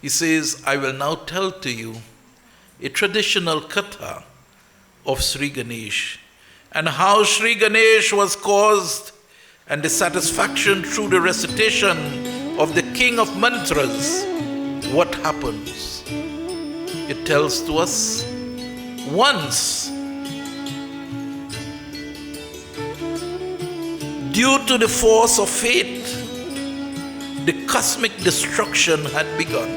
He says, I will now tell to you a traditional katha of Sri Ganesh and how Sri Ganesh was caused and the satisfaction through the recitation of the king of mantras. What happens? It tells to us once, due to the force of fate, the cosmic destruction had begun.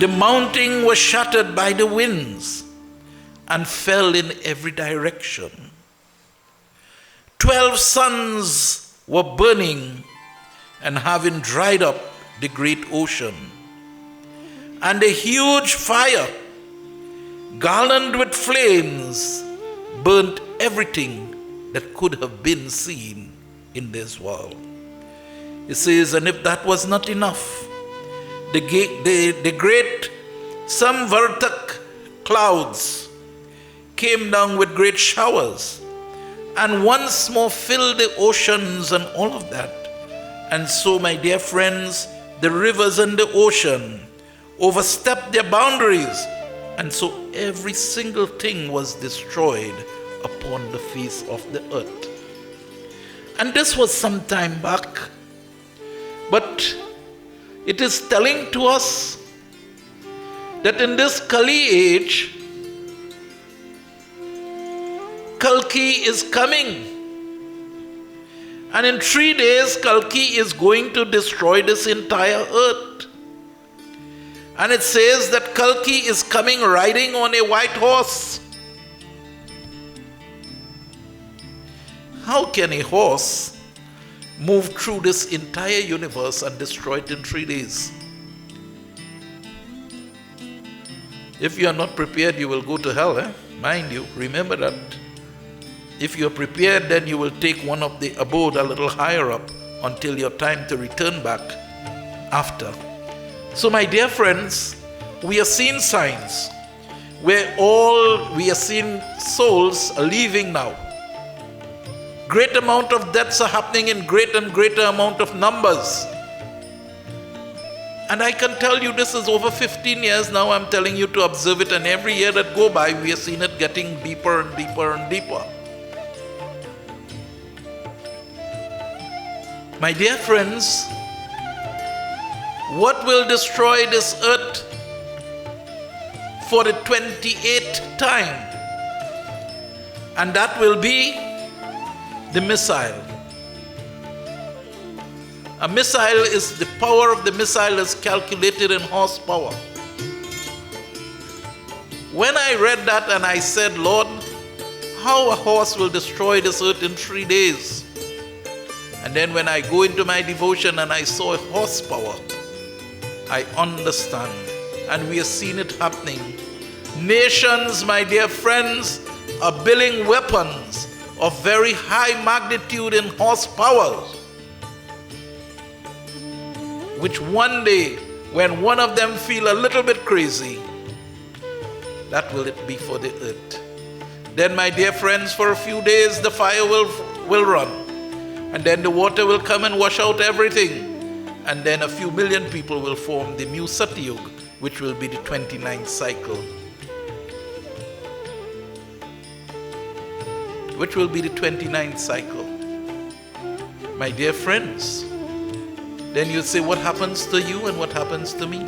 The mountain was shattered by the winds and fell in every direction. 12 suns were burning and having dried up the great ocean. And a huge fire, garlanded with flames, burnt everything that could have been seen in this world. It says, and if that was not enough, the great Samvartak clouds came down with great showers and once more filled the oceans and all of that. And so, my dear friends, the rivers and the ocean overstepped their boundaries, and so every single thing was destroyed upon the face of the earth. And this was some time back, but it is telling to us that in this Kali age, Kalki is coming. And in 3 days, Kalki is going to destroy this entire earth. And it says that Kalki is coming riding on a white horse. How can a horse move through this entire universe and destroy it in 3 days? If you are not prepared, you will go to hell, Mind you, remember that. If you are prepared, then you will take one of the abode a little higher up until your time to return back after. So my dear friends, we are seeing signs where we are seeing souls are leaving now. Great amount of deaths are happening in great and greater amount of numbers. And I can tell you this is over 15 years now. I'm telling you to observe it, and every year that go by, we are seeing it getting deeper and deeper and deeper. My dear friends, what will destroy this earth for the 28th time? And that will be the missile. A missile is, the power of the missile is calculated in horsepower. When I read that and I said, Lord, how a horse will destroy this earth in 3 days? And then when I go into my devotion and I saw horsepower, I understand. And we are seeing it happening. Nations, my dear friends, are building weapons of very high magnitude in horsepower, which one day, when one of them feel a little bit crazy, that will it be for the earth. Then, my dear friends, for a few days the fire will run. And then the water will come and wash out everything. And then a few million people will form the new Satyug, which will be the 29th cycle. Which will be the 29th cycle. My dear friends, then you say, what happens to you and what happens to me?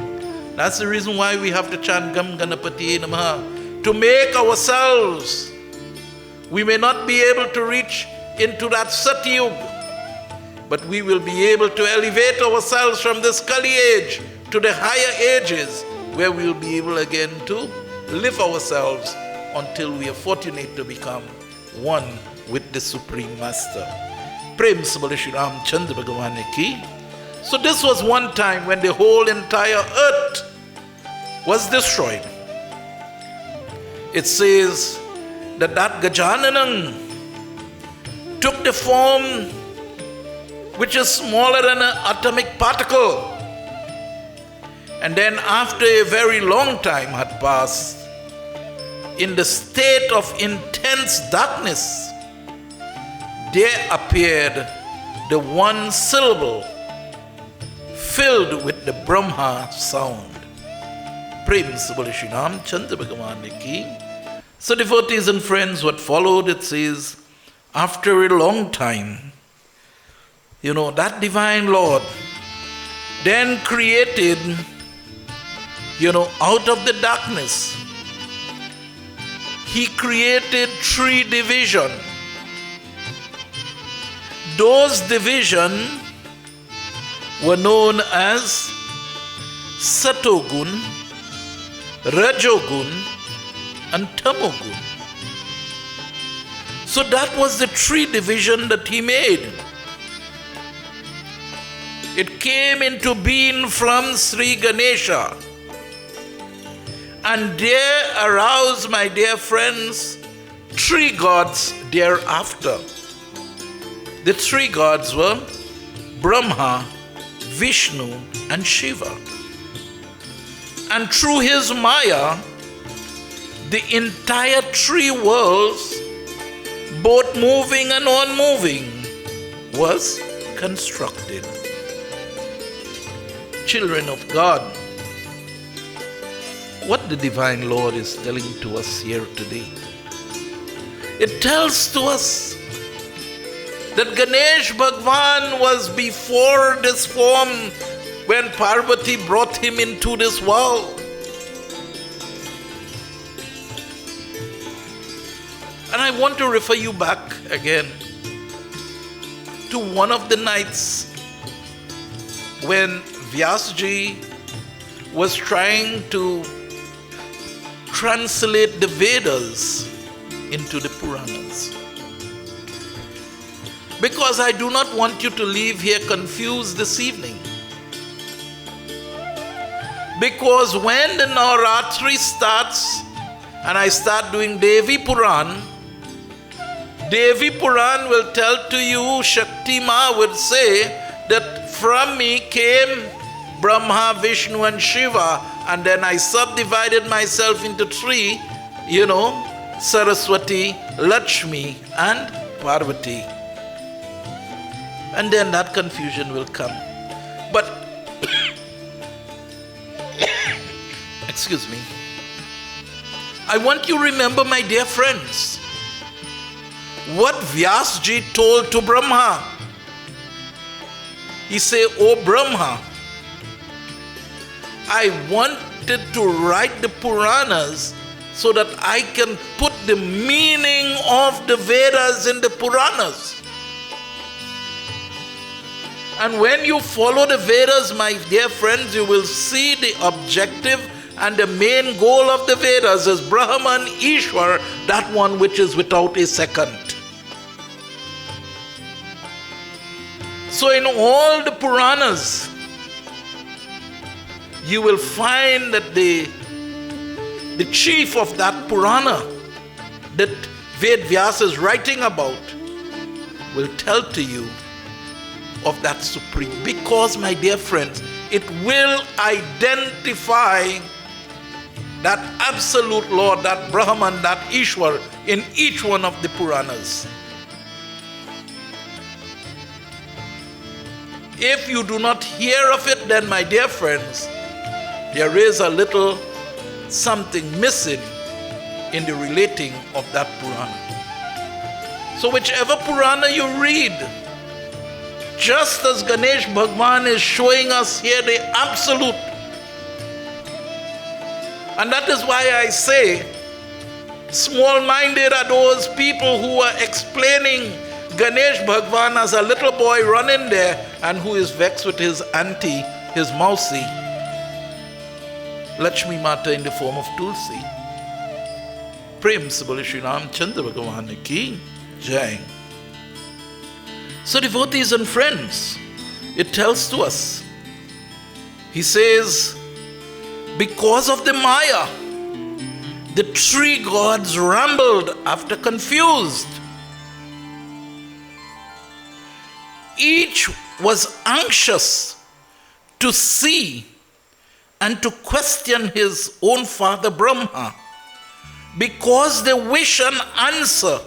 That's the reason why we have to chant Gam Ganapati Namaha, to make ourselves. We may not be able to reach into that Satyug, but we will be able to elevate ourselves from this Kali age to the higher ages, where we will be able again to live ourselves until we are fortunate to become one with the Supreme Master. Prem Sabal Shri Ram Chandra Bhagavan ki. So this was one time when the whole entire earth was destroyed. It says that Gajananam took the form which is smaller than an atomic particle. And then after a very long time had passed, in the state of intense darkness, there appeared the one syllable filled with the Brahma sound. Prem se bole Shri Ramchandra Bhagavan ki. So devotees and friends, what followed, it says, after a long time, that divine Lord then created, out of the darkness, he created 3 divisions. Those divisions were known as Satogun, Rajogun, and Tamogun. So that was the 3 divisions that he made. It came into being from Sri Ganesha. And there arose, my dear friends, 3 gods thereafter. The 3 gods were Brahma, Vishnu, and Shiva. And through his Maya, the entire 3 worlds, both moving and unmoving, was constructed. Children of God, what the Divine Lord is telling to us here today, it tells to us that Ganesh Bhagwan was before this form when Parvati brought him into this world. And I want to refer you back again to one of the nights when Vyasji was trying to translate the Vedas into the Puranas. Because I do not want you to leave here confused this evening. Because when the Navaratri starts and I start doing Devi Puran will tell to you, Shakti Ma would say that from me came Brahma, Vishnu and Shiva, and then I subdivided myself into 3, Saraswati, Lakshmi and Parvati. And then that confusion will come. But, excuse me, I want you to remember, my dear friends, what Vyasji told to Brahma. He said, "Oh Brahma, I wanted to write the Puranas so that I can put the meaning of the Vedas in the Puranas. And when you follow the Vedas, my dear friends, you will see the objective and the main goal of the Vedas is Brahman, Ishwar, that one which is without a second. So in all the Puranas, you will find that the chief of that Purana that Ved Vyasa is writing about will tell to you of that supreme. Because, my dear friends, it will identify that absolute Lord, that Brahman, that Ishwar in each one of the Puranas. If you do not hear of it, then, my dear friends, there is a little something missing in the relating of that Purana. So whichever Purana you read, just as Ganesh Bhagwan is showing us here the absolute. And that is why I say, small-minded are those people who are explaining Ganesh Bhagwan as a little boy running there and who is vexed with his auntie, his mousie, Lakshmi Mata in the form of Tulsi. Prem se bole Shri Ramchandra Bhagavan ki Jai. So devotees and friends, it tells to us, he says, because of the Maya, the 3 gods rambled after confused. Each was anxious to see and to question his own father Brahma, because they wish an answer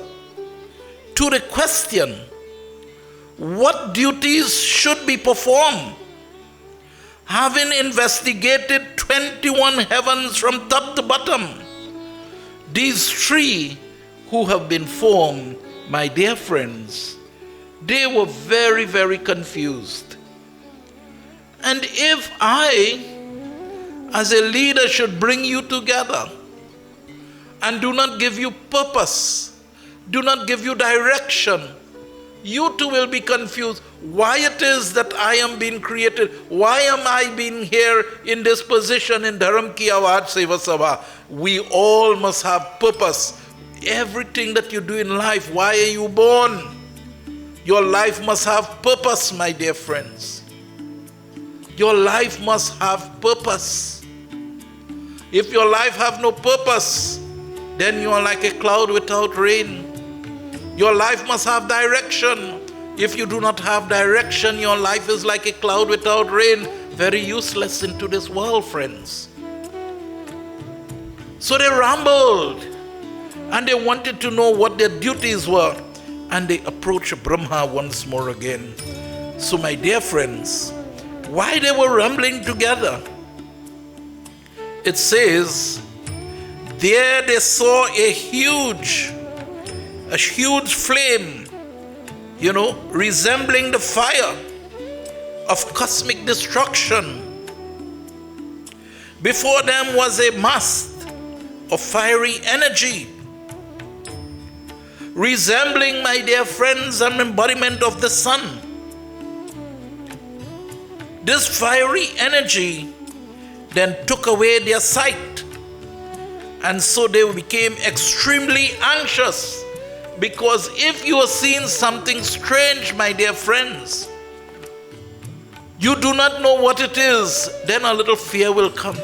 to the question, what duties should be performed having investigated 21 heavens from top to bottom, these three who have been formed, my dear friends, they were very, very confused. And if I, as a leader, should bring you together and do not give you purpose, do not give you direction, you too will be confused. Why it is that I am being created? Why am I being here in this position in Dharam Ki Awaaz Seva Sabha? We all must have purpose. Everything that you do in life, why are you born? Your life must have purpose, my dear friends. Your life must have purpose. If your life have no purpose, then you are like a cloud without rain. Your life must have direction. If you do not have direction, your life is like a cloud without rain. Very useless into this world, friends. So they rambled and they wanted to know what their duties were. And they approached Brahma once more again. So my dear friends, why they were rambling together? It says, there they saw a huge flame, resembling the fire of cosmic destruction. Before them was a mast of fiery energy, resembling, my dear friends, an embodiment of the sun. This fiery energy then took away their sight, and so they became extremely anxious, because if you are seeing something strange, my dear friends, you do not know what it is, then a little fear will come.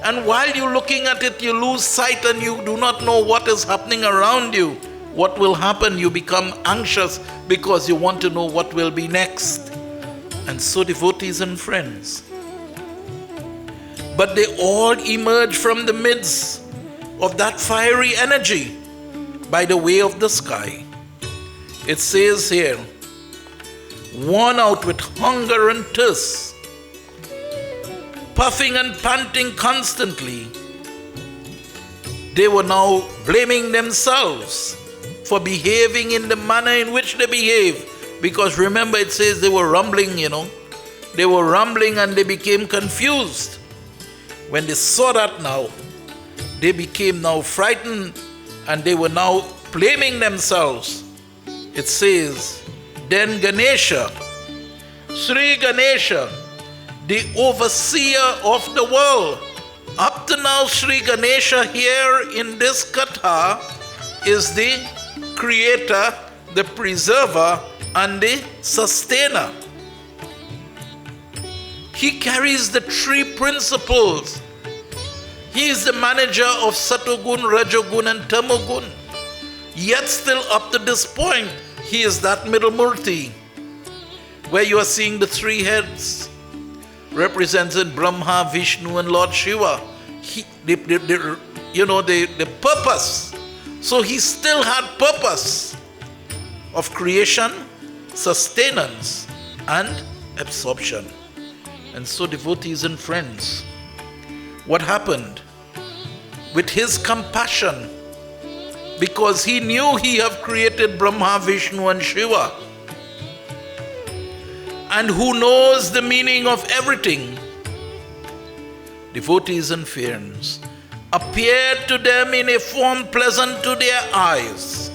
And while you're looking at it, you lose sight and you do not know what is happening around you. What will happen? You become anxious because you want to know what will be next. And so, devotees and friends, but they all emerge from the midst of that fiery energy by the way of the sky. It says here, worn out with hunger and thirst, puffing and panting constantly, they were now blaming themselves for behaving in the manner in which they behave. Because remember, it says they were rumbling, They were rumbling and they became confused. When they saw that now, they became now frightened and they were now blaming themselves. It says, then Ganesha, Sri Ganesha, the overseer of the world. Up to now, Sri Ganesha here in this katha is the creator, the preserver, and the sustainer. He carries the three principles. He is the manager of Satogun, Rajogun, and Tamogun. Yet still up to this point, he is that middle murti, where you are seeing the three heads, represented Brahma, Vishnu, and Lord Shiva. The purpose. So he still had purpose of creation, sustenance, and absorption. And so, devotees and friends, what happened? With his compassion, because he knew he have created Brahma, Vishnu, and Shiva, and who knows the meaning of everything, devotees and friends, appeared to them in a form pleasant to their eyes.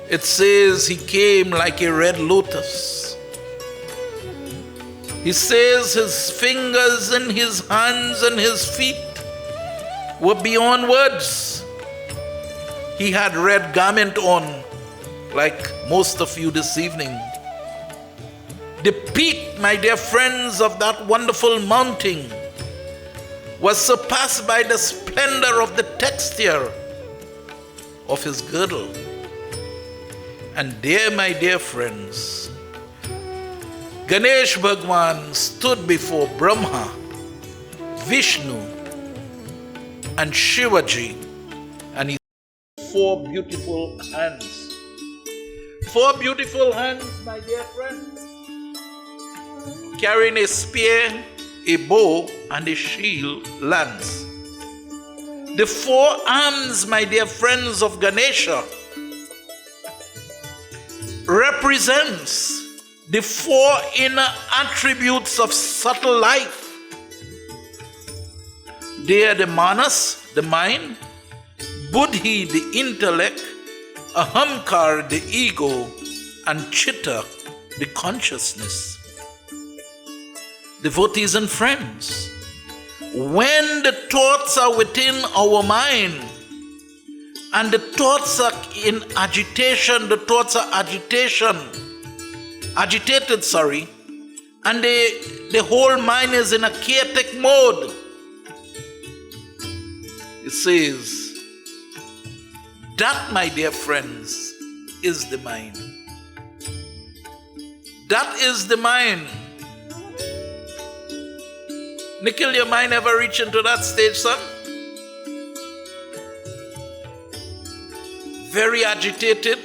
It says he came like a red lotus. He says his fingers and his hands and his feet were beyond words. He had red garment on, like most of you this evening. The peak, my dear friends, of that wonderful mountain was surpassed by the splendor of the texture of his girdle. And there, my dear friends, Ganesh Bhagwan stood before Brahma, Vishnu, and Shivaji, and he had 4 beautiful hands. 4 beautiful hands, my dear friends. carrying a spear, a bow, and a shield, lance. The four arms, my dear friends, of Ganesha represents the four inner attributes of subtle life. They are the manas, the mind, buddhi, the intellect, ahamkar, the ego, and chitta, the consciousness. Devotees and friends, when the thoughts are within our mind and the thoughts are in agitation, agitated, and the whole mind is in a chaotic mode, it says, that, my dear friends, is the mind. That is the mind. Nikhil, your mind ever reach into that stage, son? Very agitated.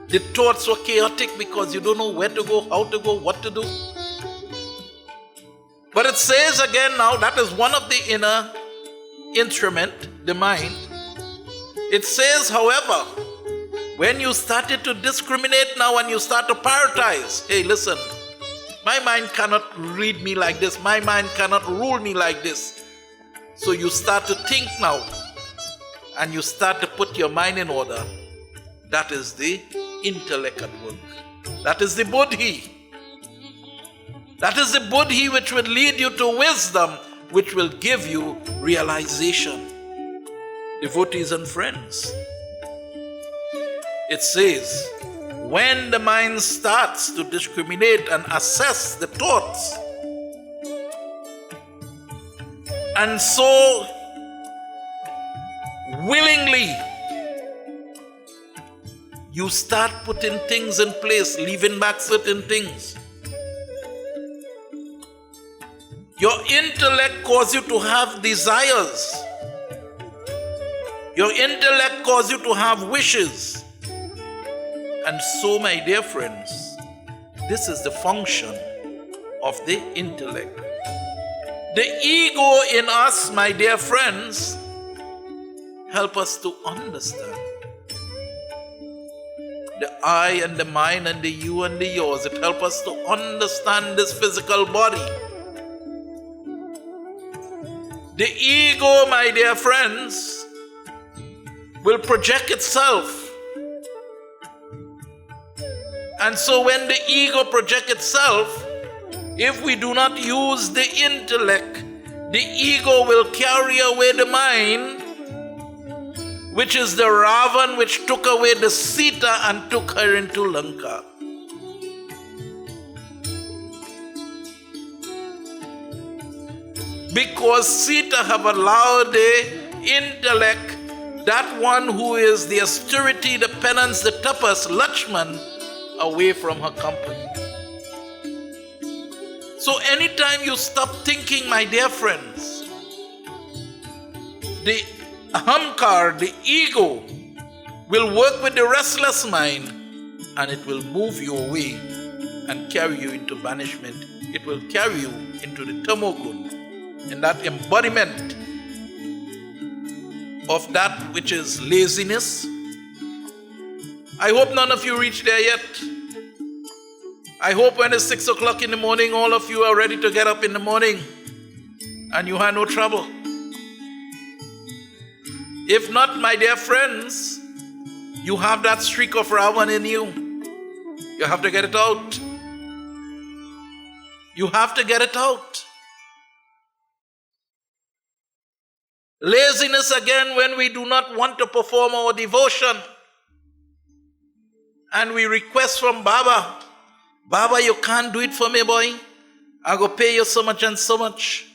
The thoughts were chaotic because you don't know where to go, how to go, what to do. But it says again now, that is one of the inner instrument, the mind. It says, however, when you started to discriminate now and you start to prioritize, hey, listen, my mind cannot read me like this. My mind cannot rule me like this. So you start to think now and you start to put your mind in order. That is the intellect at work. That is the buddhi. That is the buddhi which will lead you to wisdom, which will give you realization. Devotees and friends, it says, when the mind starts to discriminate and assess the thoughts, and so willingly you start putting things in place, leaving back certain things, your intellect causes you to have desires. Your intellect causes you to have wishes. And so, my dear friends, this is the function of the intellect. The ego in us, my dear friends, help us to understand. The I and the mine and the you and the yours, it helps us to understand this physical body. The ego, my dear friends, will project itself. And so when the ego projects itself, if we do not use the intellect, the ego will carry away the mind, which is the Ravan which took away the Sita and took her into Lanka. Because Sita have allowed the intellect, that one who is the austerity, the penance, the tapas, Lakshman, away from her company. So anytime you stop thinking, my dear friends, the ahamkar, the ego, will work with the restless mind and it will move you away and carry you into banishment. It will carry you into the tamogun, and that embodiment of that which is laziness. I hope none of you reach there yet. I hope when it's 6 o'clock in the morning, all of you are ready to get up in the morning and you have no trouble. If not, my dear friends, you have that streak of Ravan in you. You have to get it out. You have to get it out. Laziness again, when we do not want to perform our devotion and we request from Baba, Baba, you can't do it for me, boy. I go pay you so much and so much.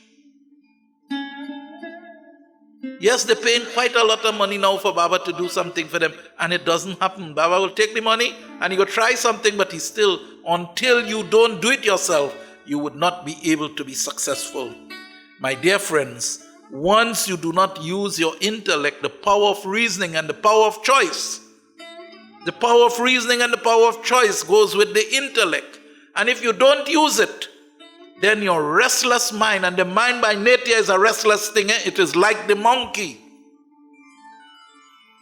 Yes, they're paying quite a lot of money now for Baba to do something for them, and it doesn't happen. Baba will take the money and he will try something, but he still, until you don't do it yourself, you would not be able to be successful. My dear friends, once you do not use your intellect, the power of reasoning and the power of choice, the power of reasoning and the power of choice goes with the intellect. And if you don't use it, then your restless mind, and the mind by nature is a restless thing, it is like the monkey.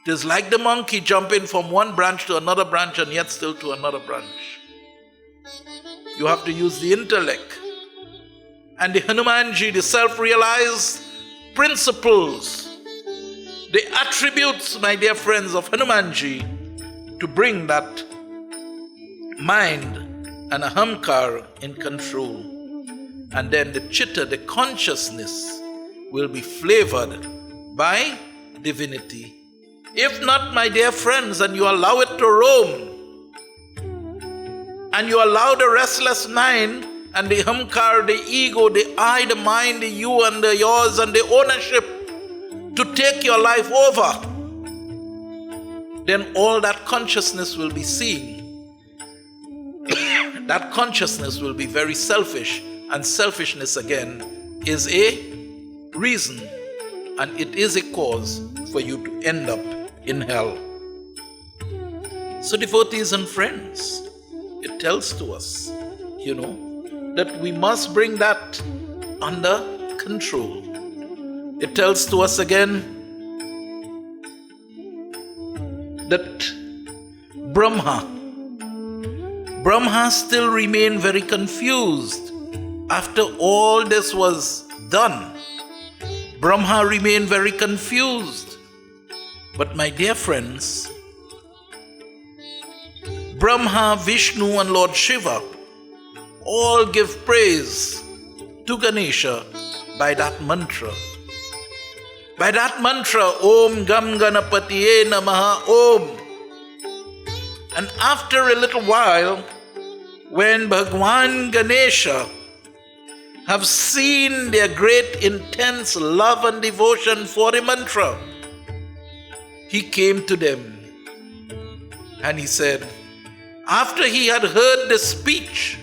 It is like the monkey jumping from one branch to another branch and yet still to another branch. You have to use the intellect. And the Hanumanji, the self-realized principles, the attributes, my dear friends, of Hanumanji to bring that mind and ahamkar in control. And then the chitta, the consciousness, will be flavored by divinity. If not, my dear friends, and you allow it to roam, and you allow the restless mind and the ahamkar, the ego, the I, the mind, the you and the yours and the ownership to take your life over, then all that consciousness will be seen. That consciousness will be very selfish, and selfishness again is a reason, and it is a cause for you to end up in hell. So devotees and friends, it tells to us, that we must bring that under control. It tells to us again that Brahma still remained very confused after all this was done. Brahma remained very confused. But my dear friends, Brahma, Vishnu and Lord Shiva all give praise to Ganesha by that mantra. By that mantra, Om Gam Ganapatiye Namaha Om. And after a little while, when Bhagwan Ganesha have seen their great intense love and devotion for the mantra, he came to them and he said, after he had heard the speech,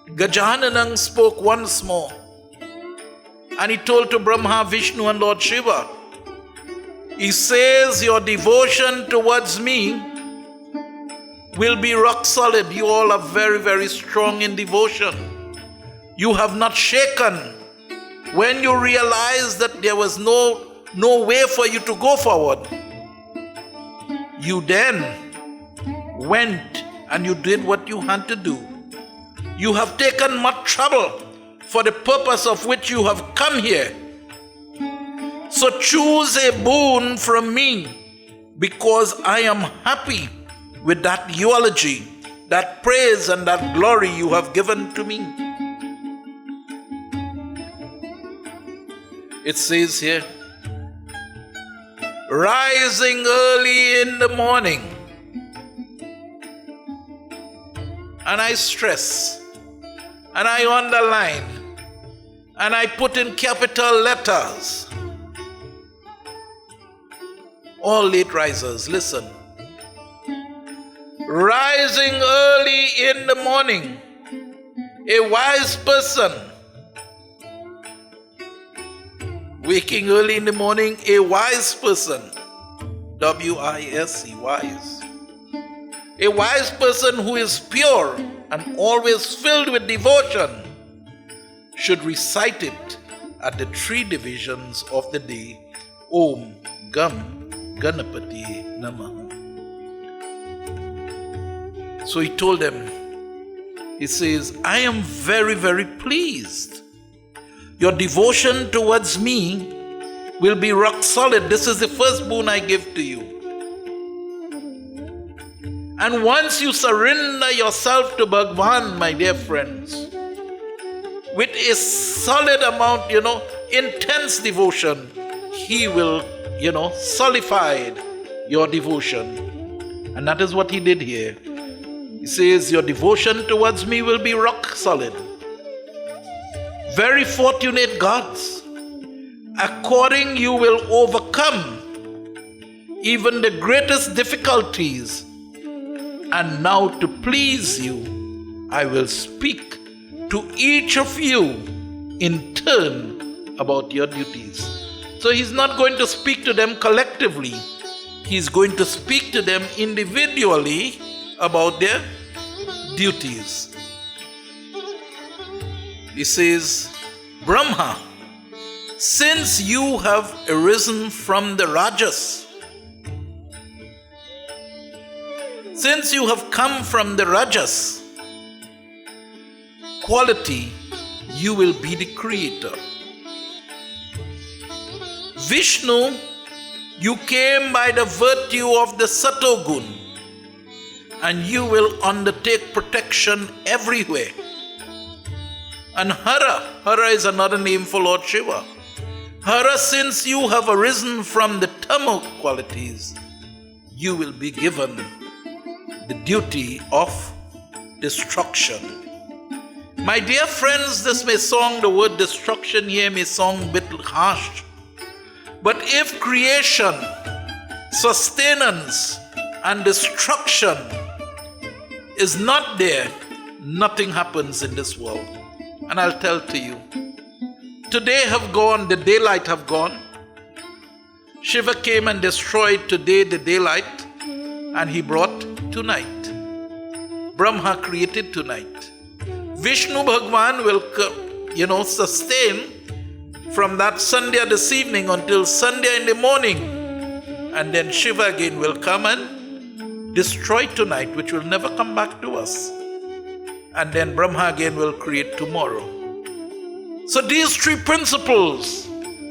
Gajananam spoke once more, and he told to Brahma, Vishnu and Lord Shiva, he says, your devotion towards me will be rock solid. You all are very, very strong in devotion. You have not shaken. When you realized that there was no way for you to go forward, you then went and you did what you had to do. You have taken much trouble for the purpose of which you have come here. So choose a boon from me, because I am happy with that eulogy, that praise and that glory you have given to me. It says here, rising early in the morning, and I stress, and I underline, and I put in capital letters. All late risers, listen. Rising early in the morning, a wise person. Waking early in the morning, a wise person. W-I-S-E, wise. A wise person who is pure and always filled with devotion should recite it at the 3 divisions of the day. Om Gam Ganapati Namaha. So he told them, he says, I am very, very pleased. Your devotion towards me will be rock solid. This is the first boon I give to you. And once you surrender yourself to Bhagwan, my dear friends, with a solid amount, intense devotion, he will, solidify your devotion. And that is what he did here. He says, your devotion towards me will be rock solid. Very fortunate gods, according you will overcome even the greatest difficulties. And now to please you, I will speak to each of you in turn about your duties. So he's not going to speak to them collectively. He's going to speak to them individually about their duties. He says, Brahma, since you have arisen from the Rajas, since you have come from the Rajas quality, you will be the creator. Vishnu, you came by the virtue of the Satogun, and you will undertake protection everywhere. And Hara is another name for Lord Shiva. Hara, since you have arisen from the Tamo qualities, you will be given the duty of destruction. My dear friends, this may sound, the word destruction here may sound a bit harsh. But if creation, sustenance, and destruction is not there, nothing happens in this world. And I'll tell to you, today have gone, the daylight have gone. Shiva came and destroyed today the daylight, and he brought tonight. Brahma created tonight. Vishnu Bhagwan will, sustain from that Sandhya this evening until Sandhya in the morning. And then Shiva again will come and destroy tonight, which will never come back to us. And then Brahma again will create tomorrow. So these three principles,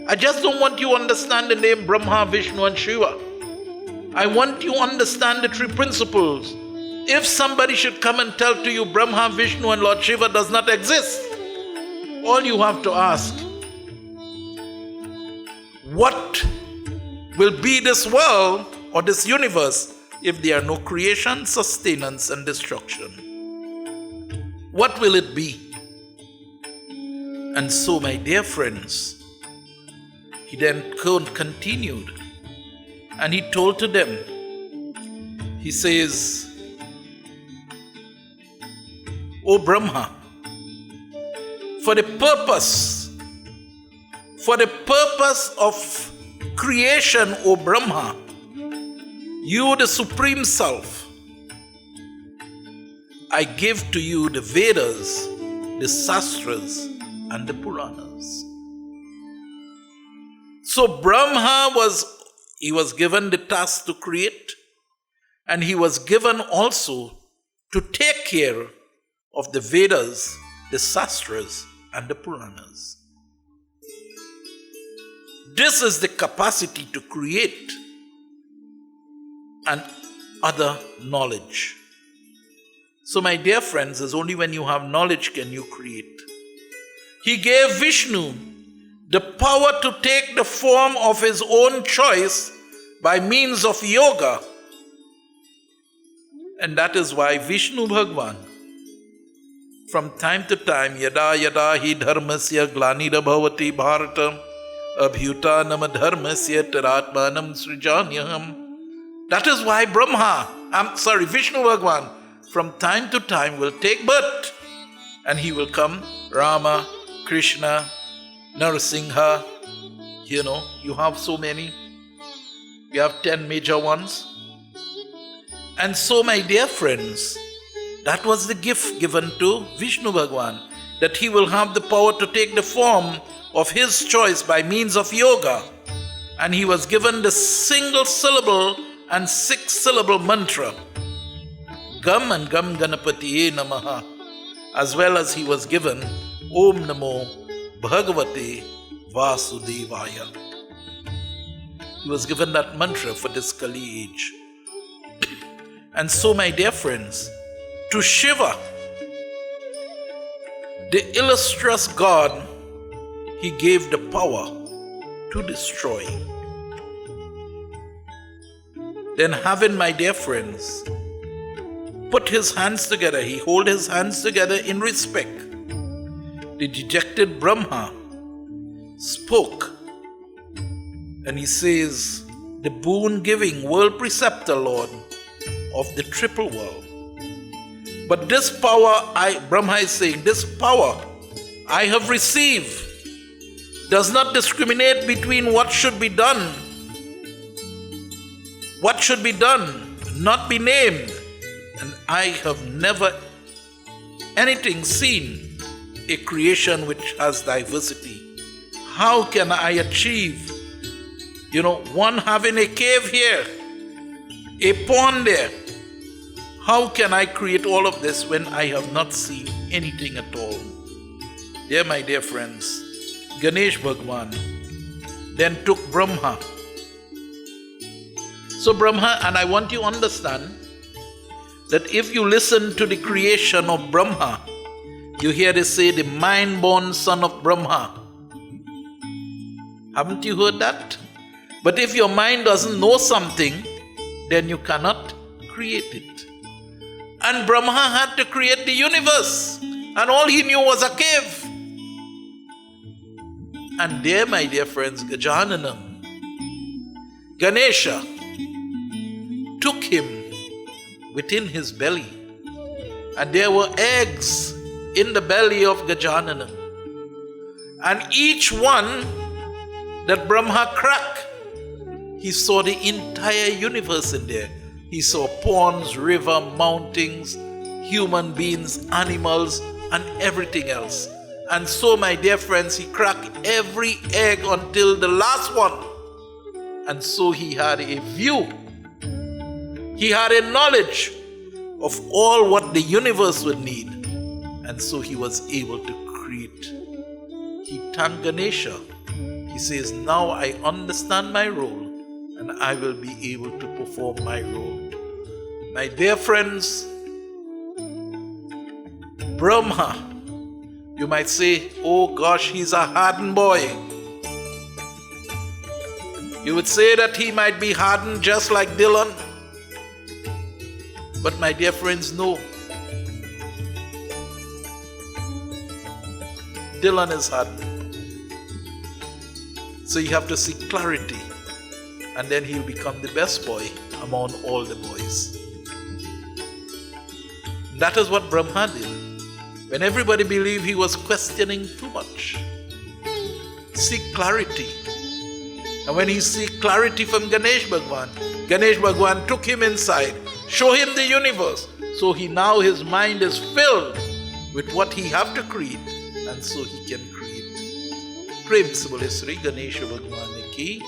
I just don't want you to understand the name Brahma, Vishnu and Shiva. I want you to understand the three principles. If somebody should come and tell to you Brahma, Vishnu and Lord Shiva does not exist, all you have to ask, what will be this world or this universe if there are no creation, sustenance and destruction? What will it be? And so, my dear friends, he then continued and he told to them, he says, O Brahma, for the purpose of creation, O Brahma, you the Supreme Self, I give to you the Vedas, the Shastras, and the Puranas. So Brahma was given the task to create, and he was given also to take care of the Vedas, the Shastras, and the Puranas. This is the capacity to create and other knowledge. So my dear friends, it's only when you have knowledge can you create. He gave Vishnu the power to take the form of his own choice by means of yoga. And that is why Vishnu Bhagwan, from time to time, yada yada hi dharmasya glanira bhavati bharata abhyutanam dharmasya taratmanam srijanyam. That is why Vishnu Bhagwan, from time to time will take birth, and he will come, Rama, Krishna, Narasingha, you have so many. You have 10 major ones. And so, my dear friends, that was the gift given to Vishnu Bhagwan, that he will have the power to take the form of his choice by means of yoga. And he was given the single syllable and 6 syllable mantra, Gam and Gam Ganapatiye Namaha, as well as he was given Om Namo Bhagavate Vasudevaya. He was given that mantra for this Kali age. And so, my dear friends, to Shiva, the illustrious God, he gave the power to destroy. Then having, my dear friends, put his hands together, he hold his hands together in respect. The dejected Brahma spoke, and he says, the boon-giving world preceptor, Lord, of the triple world. But this power, Brahma is saying, this power I have received does not discriminate between what should be done, not be named. And I have never anything seen, a creation which has diversity. How can I achieve, one having a cave here, a pond there? How can I create all of this when I have not seen anything at all? There, my dear friends, Ganesh Bhagwan then took Brahma. So Brahma, and I want you to understand that if you listen to the creation of Brahma, you hear they say the mind-born son of Brahma. Haven't you heard that? But if your mind doesn't know something, then you cannot create it. And Brahma had to create the universe, and all he knew was a cave. And there, my dear friends, Ganesha took him within his belly, and there were eggs in the belly of Gajananam. And each one that Brahma cracked, he saw the entire universe in there. He saw ponds, river, mountains, human beings, animals, and everything else. And so, my dear friends, he cracked every egg until the last one. And so he had a view. He had a knowledge of all what the universe would need. And so he was able to create. He thanked Ganesha. He says, now I understand my role, and I will be able to perform my role. My dear friends, Brahma, you might say, oh gosh, he's a hardened boy. You would say that he might be hardened just like Dylan. But my dear friends, no. Dylan is hardened. So you have to seek clarity, and then he'll become the best boy among all the boys. That is what Brahma did. When everybody believed he was questioning too much, seek clarity. And when he seek clarity from Ganesh Bhagwan took him inside, show him the universe. So his mind is filled with what he have to create, and so he can create. Prem Symbolism, Ganesha Bhagwan ki